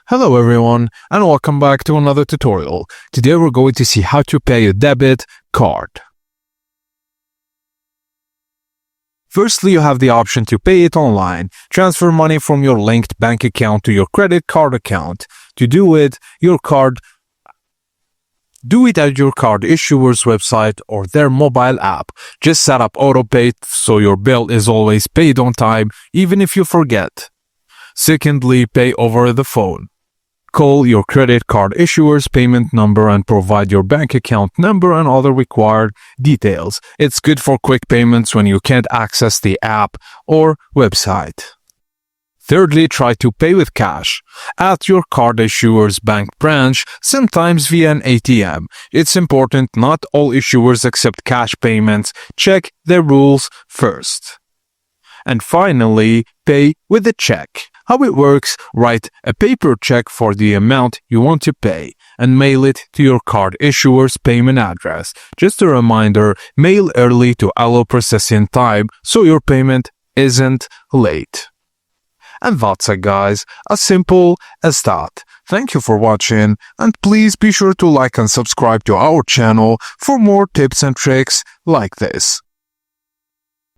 Hello everyone and welcome back to another tutorial. Today we're going to see how to pay a debit card. Firstly, you have the option to pay it online. Transfer money from your linked bank account to your credit card account. To do it, do it at your card issuer's website or their mobile app. Just set up autopay so your bill is always paid on time, even if you forget. Secondly, pay over the phone. Call your credit card issuer's payment number and provide your bank account number and other required details. It's good for quick payments when you can't access the app or website. Thirdly, try to pay with cash at your card issuer's bank branch, sometimes via an ATM. It's important not all issuers accept cash payments. Check their rules first. And finally, pay with a check. How it works: write a paper check for the amount you want to pay and mail it to your card issuer's payment address. Just a reminder, mail early to allow processing time so your payment isn't late. And that's it, guys, as simple as that. Thank you for watching, and please be sure to like and subscribe to our channel for more tips and tricks like this.